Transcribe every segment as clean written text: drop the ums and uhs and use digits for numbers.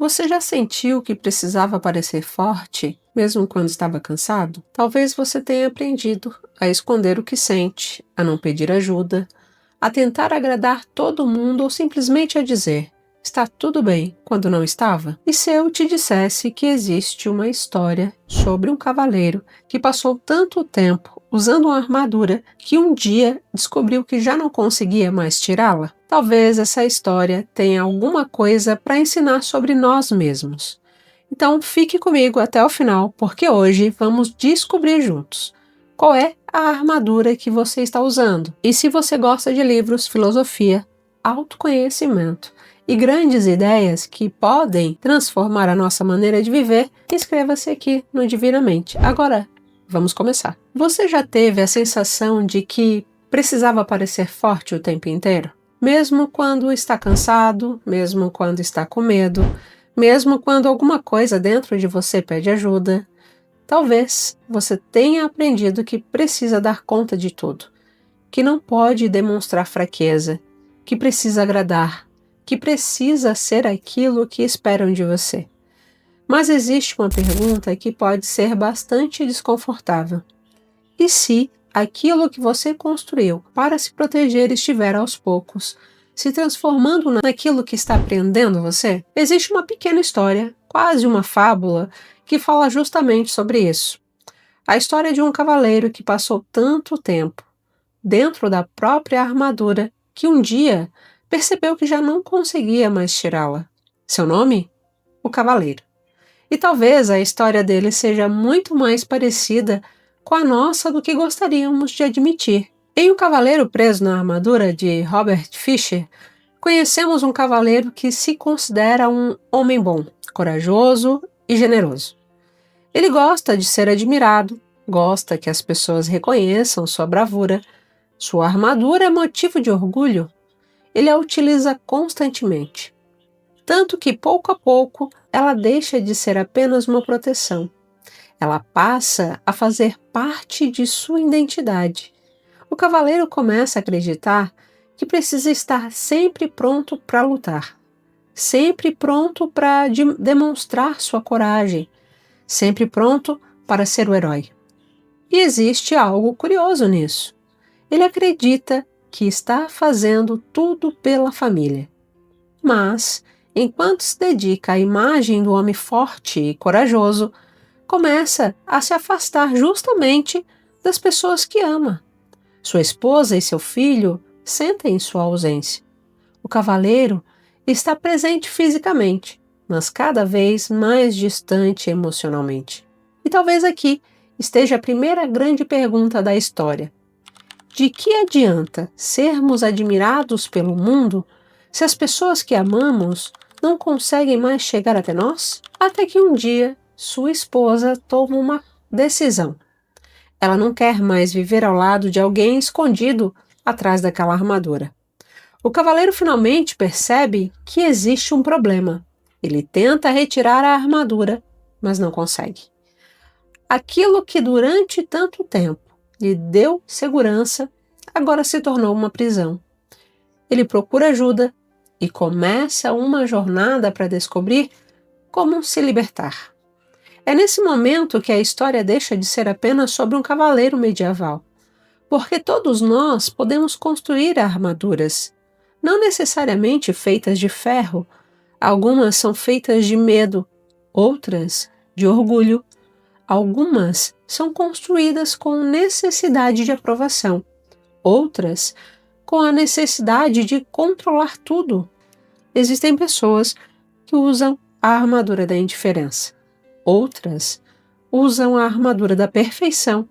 Você já sentiu que precisava parecer forte, mesmo quando estava cansado? Talvez você tenha aprendido a esconder o que sente, a não pedir ajuda, a tentar agradar todo mundo ou simplesmente a dizer: está tudo bem, quando não estava? E se eu te dissesse que existe uma história sobre um cavaleiro que passou tanto tempo usando uma armadura que um dia descobriu que já não conseguia mais tirá-la? Talvez essa história tenha alguma coisa para ensinar sobre nós mesmos. Então fique comigo até o final, porque hoje vamos descobrir juntos qual é a armadura que você está usando. E se você gosta de livros, filosofia, autoconhecimento e grandes ideias que podem transformar a nossa maneira de viver, inscreva-se aqui no Divinamente. Agora, vamos começar. Você já teve a sensação de que precisava parecer forte o tempo inteiro? Mesmo quando está cansado, mesmo quando está com medo, mesmo quando alguma coisa dentro de você pede ajuda, talvez você tenha aprendido que precisa dar conta de tudo, que não pode demonstrar fraqueza, que precisa agradar, que precisa ser aquilo que esperam de você. Mas existe uma pergunta que pode ser bastante desconfortável. E se aquilo que você construiu para se proteger estiver aos poucos se transformando naquilo que está prendendo você? Existe uma pequena história, quase uma fábula, que fala justamente sobre isso. A história de um cavaleiro que passou tanto tempo dentro da própria armadura que um dia percebeu que já não conseguia mais tirá-la. Seu nome? O Cavaleiro. E talvez a história dele seja muito mais parecida com a nossa do que gostaríamos de admitir. Em O Cavaleiro Preso na Armadura, de Robert Fisher, conhecemos um cavaleiro que se considera um homem bom, corajoso e generoso. Ele gosta de ser admirado, gosta que as pessoas reconheçam sua bravura. Sua armadura é motivo de orgulho. Ele a utiliza constantemente. Tanto que, pouco a pouco, ela deixa de ser apenas uma proteção. Ela passa a fazer parte de sua identidade. O cavaleiro começa a acreditar que precisa estar sempre pronto para lutar, sempre pronto para demonstrar sua coragem, sempre pronto para ser o herói. E existe algo curioso nisso. Ele acredita que está fazendo tudo pela família. Mas, enquanto se dedica à imagem do homem forte e corajoso, começa a se afastar justamente das pessoas que ama. Sua esposa e seu filho sentem sua ausência. O cavaleiro está presente fisicamente, mas cada vez mais distante emocionalmente. E talvez aqui esteja a primeira grande pergunta da história. De que adianta sermos admirados pelo mundo se as pessoas que amamos não conseguem mais chegar até nós? Até que um dia sua esposa toma uma decisão. Ela não quer mais viver ao lado de alguém escondido atrás daquela armadura. O cavaleiro finalmente percebe que existe um problema. Ele tenta retirar a armadura, mas não consegue. Aquilo que durante tanto tempo lhe deu segurança, agora se tornou uma prisão. Ele procura ajuda e começa uma jornada para descobrir como se libertar. É nesse momento que a história deixa de ser apenas sobre um cavaleiro medieval, porque todos nós podemos construir armaduras, não necessariamente feitas de ferro. Algumas são feitas de medo, outras de orgulho. Algumas são construídas com necessidade de aprovação, outras com a necessidade de controlar tudo. Existem pessoas que usam a armadura da indiferença, outras usam a armadura da perfeição.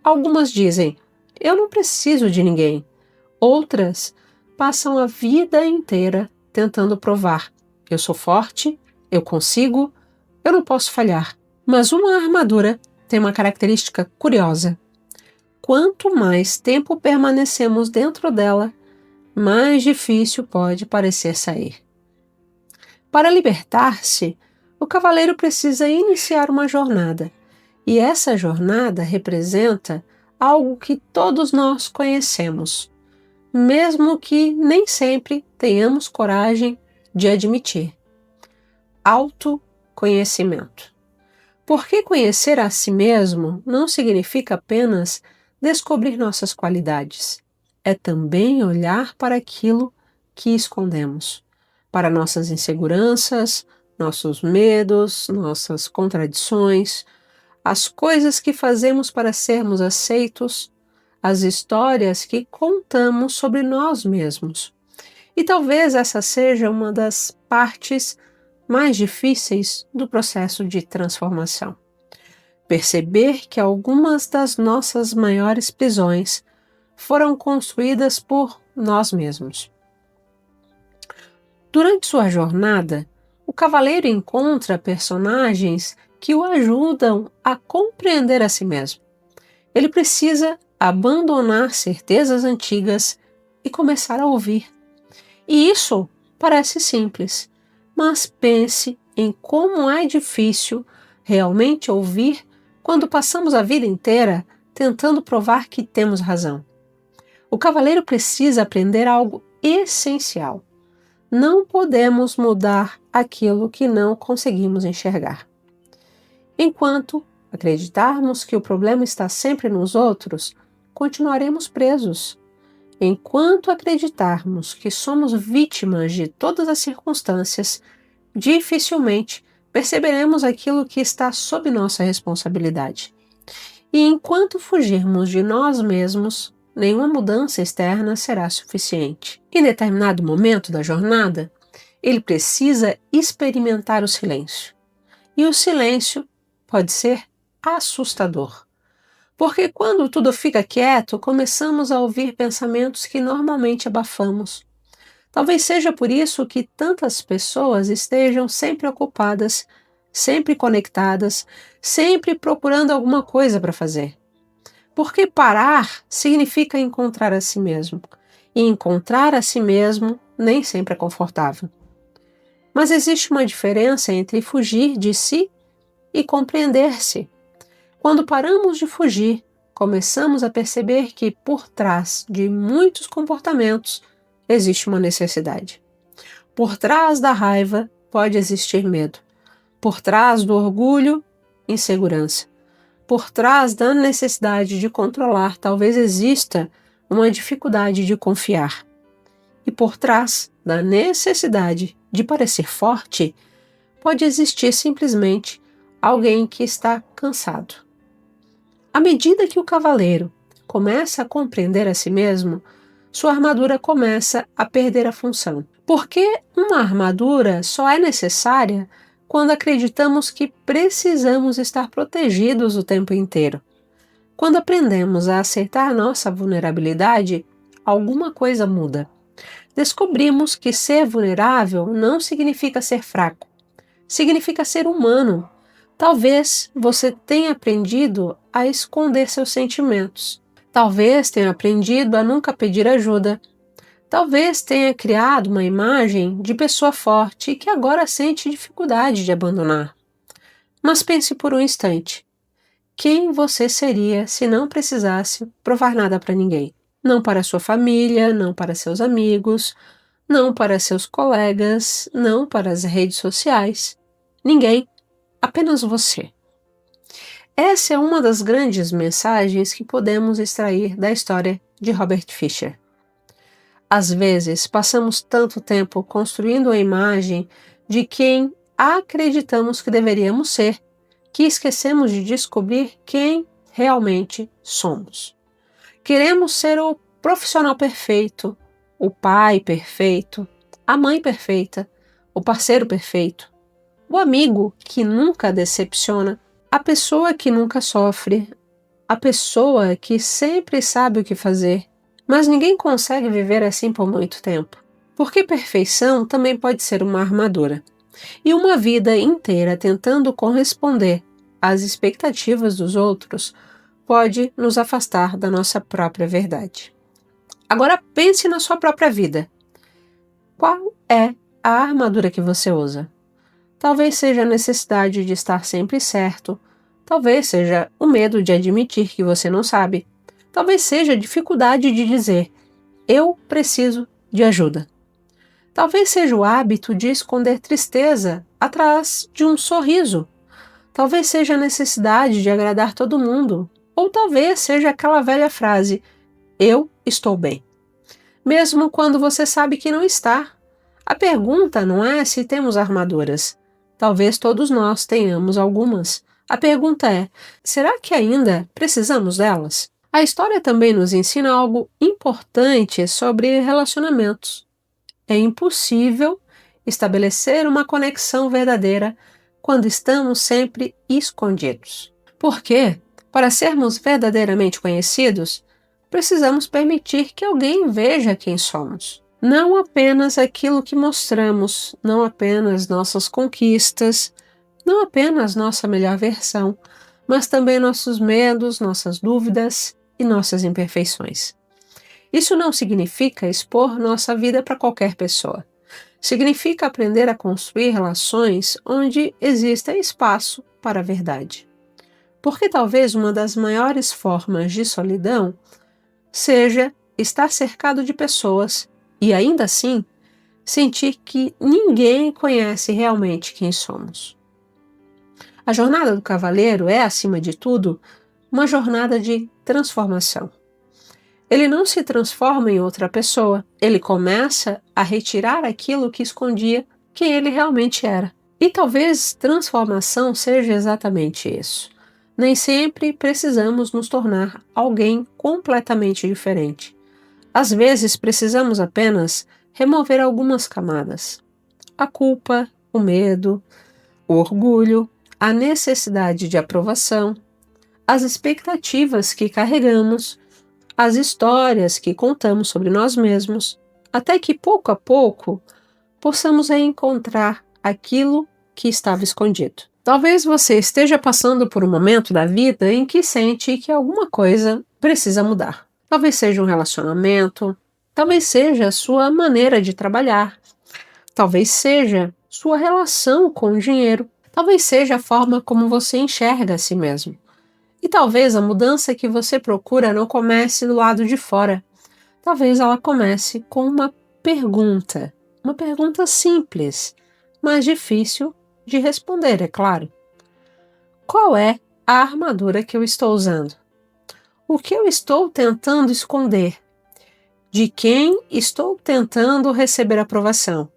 Algumas dizem: eu não preciso de ninguém. Outras passam a vida inteira tentando provar: eu sou forte, eu consigo, eu não posso falhar. Mas uma armadura tem uma característica curiosa. Quanto mais tempo permanecemos dentro dela, mais difícil pode parecer sair. Para libertar-se, o cavaleiro precisa iniciar uma jornada, e essa jornada representa algo que todos nós conhecemos, mesmo que nem sempre tenhamos coragem de admitir. autoconhecimento. Porque conhecer a si mesmo não significa apenas descobrir nossas qualidades. É também olhar para aquilo que escondemos, para nossas inseguranças, nossos medos, nossas contradições, as coisas que fazemos para sermos aceitos, as histórias que contamos sobre nós mesmos. E talvez essa seja uma das partes mais difíceis do processo de transformação. Perceber que algumas das nossas maiores prisões foram construídas por nós mesmos. Durante sua jornada, o cavaleiro encontra personagens que o ajudam a compreender a si mesmo. Ele precisa abandonar certezas antigas e começar a ouvir. E isso parece simples, mas pense em como é difícil realmente ouvir quando passamos a vida inteira tentando provar que temos razão. O cavaleiro precisa aprender algo essencial. Não podemos mudar aquilo que não conseguimos enxergar. Enquanto acreditarmos que o problema está sempre nos outros, continuaremos presos. Enquanto acreditarmos que somos vítimas de todas as circunstâncias, dificilmente perceberemos aquilo que está sob nossa responsabilidade. E enquanto fugirmos de nós mesmos, nenhuma mudança externa será suficiente. Em determinado momento da jornada, ele precisa experimentar o silêncio. E o silêncio pode ser assustador. Porque quando tudo fica quieto, começamos a ouvir pensamentos que normalmente abafamos. Talvez seja por isso que tantas pessoas estejam sempre ocupadas, sempre conectadas, sempre procurando alguma coisa para fazer. Porque parar significa encontrar a si mesmo. E encontrar a si mesmo nem sempre é confortável. Mas existe uma diferença entre fugir de si e compreender-se. Quando paramos de fugir, começamos a perceber que por trás de muitos comportamentos existe uma necessidade. Por trás da raiva pode existir medo. Por trás do orgulho, insegurança. Por trás da necessidade de controlar, talvez exista uma dificuldade de confiar. E por trás da necessidade de parecer forte, pode existir simplesmente alguém que está cansado. À medida que o cavaleiro começa a compreender a si mesmo, sua armadura começa a perder a função. Porque uma armadura só é necessária quando acreditamos que precisamos estar protegidos o tempo inteiro. Quando aprendemos a aceitar nossa vulnerabilidade, alguma coisa muda. Descobrimos que ser vulnerável não significa ser fraco, significa ser humano. Talvez você tenha aprendido a esconder seus sentimentos. Talvez tenha aprendido a nunca pedir ajuda. Talvez tenha criado uma imagem de pessoa forte que agora sente dificuldade de abandonar. Mas pense por um instante. Quem você seria se não precisasse provar nada para ninguém? Não para sua família, não para seus amigos, não para seus colegas, não para as redes sociais. Ninguém. Apenas você. Essa é uma das grandes mensagens que podemos extrair da história de Robert Fisher. Às vezes, passamos tanto tempo construindo a imagem de quem acreditamos que deveríamos ser, que esquecemos de descobrir quem realmente somos. Queremos ser o profissional perfeito, o pai perfeito, a mãe perfeita, o parceiro perfeito, o amigo que nunca decepciona, a pessoa que nunca sofre, a pessoa que sempre sabe o que fazer. Mas ninguém consegue viver assim por muito tempo, porque perfeição também pode ser uma armadura. E uma vida inteira tentando corresponder às expectativas dos outros pode nos afastar da nossa própria verdade. Agora pense na sua própria vida. Qual é a armadura que você usa? Talvez seja a necessidade de estar sempre certo, talvez seja o medo de admitir que você não sabe, talvez seja a dificuldade de dizer, eu preciso de ajuda. Talvez seja o hábito de esconder tristeza atrás de um sorriso. Talvez seja a necessidade de agradar todo mundo. Ou talvez seja aquela velha frase: eu estou bem. Mesmo quando você sabe que não está. A pergunta não é se temos armaduras. Talvez todos nós tenhamos algumas. A pergunta é: será que ainda precisamos delas? A história também nos ensina algo importante sobre relacionamentos. É impossível estabelecer uma conexão verdadeira quando estamos sempre escondidos. Porque, para sermos verdadeiramente conhecidos, precisamos permitir que alguém veja quem somos. Não apenas aquilo que mostramos, não apenas nossas conquistas, não apenas nossa melhor versão, mas também nossos medos, nossas dúvidas e nossas imperfeições. Isso não significa expor nossa vida para qualquer pessoa. Significa aprender a construir relações onde exista espaço para a verdade. Porque talvez uma das maiores formas de solidão seja estar cercado de pessoas e, ainda assim, sentir que ninguém conhece realmente quem somos. A jornada do cavaleiro é, acima de tudo, uma jornada de transformação. Ele não se transforma em outra pessoa, ele começa a retirar aquilo que escondia quem ele realmente era. E talvez transformação seja exatamente isso. Nem sempre precisamos nos tornar alguém completamente diferente. Às vezes precisamos apenas remover algumas camadas. A culpa, o medo, o orgulho, a necessidade de aprovação, as expectativas que carregamos, as histórias que contamos sobre nós mesmos, até que pouco a pouco possamos reencontrar aquilo que estava escondido. Talvez você esteja passando por um momento da vida em que sente que alguma coisa precisa mudar. Talvez seja um relacionamento, talvez seja a sua maneira de trabalhar, talvez seja sua relação com o dinheiro, talvez seja a forma como você enxerga a si mesmo. E talvez a mudança que você procura não comece do lado de fora. Talvez ela comece com uma pergunta simples, mas difícil de responder, é claro. Qual é a armadura que eu estou usando? O que eu estou tentando esconder? De quem estou tentando receber aprovação?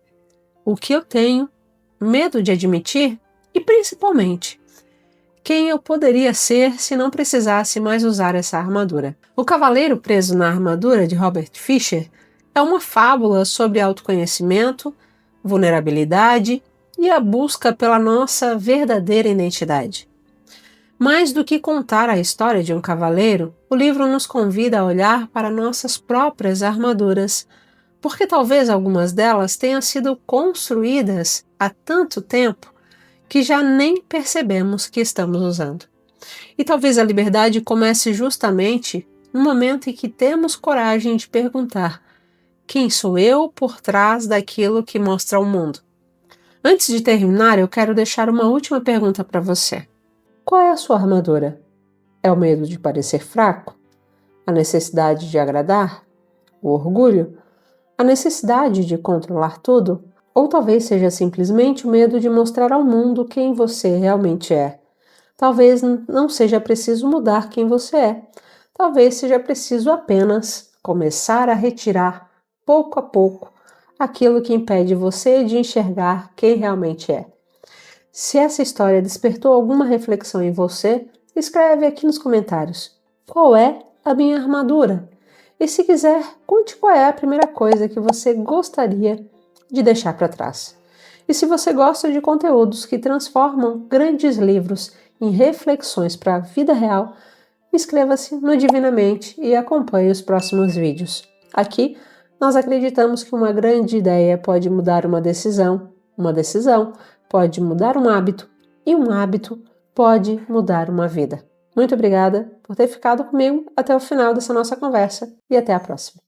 O que eu tenho medo de admitir? E principalmente, quem eu poderia ser se não precisasse mais usar essa armadura? O Cavaleiro Preso na Armadura, de Robert Fisher, é uma fábula sobre autoconhecimento, vulnerabilidade e a busca pela nossa verdadeira identidade. Mais do que contar a história de um cavaleiro, o livro nos convida a olhar para nossas próprias armaduras, porque talvez algumas delas tenham sido construídas há tanto tempo que já nem percebemos que estamos usando. E talvez a liberdade comece justamente no momento em que temos coragem de perguntar: quem sou eu por trás daquilo que mostra ao mundo? Antes de terminar, eu quero deixar uma última pergunta para você. Qual é a sua armadura? É o medo de parecer fraco? A necessidade de agradar? O orgulho? A necessidade de controlar tudo? Ou talvez seja simplesmente o medo de mostrar ao mundo quem você realmente é. Talvez não seja preciso mudar quem você é. Talvez seja preciso apenas começar a retirar, pouco a pouco, aquilo que impede você de enxergar quem realmente é. Se essa história despertou alguma reflexão em você, escreve aqui nos comentários. Qual é a minha armadura? E se quiser, conte qual é a primeira coisa que você gostaria de deixar para trás. E se você gosta de conteúdos que transformam grandes livros em reflexões para a vida real, inscreva-se no Divinamente e acompanhe os próximos vídeos. Aqui, nós acreditamos que uma grande ideia pode mudar uma decisão pode mudar um hábito e um hábito pode mudar uma vida. Muito obrigada por ter ficado comigo até o final dessa nossa conversa e até a próxima.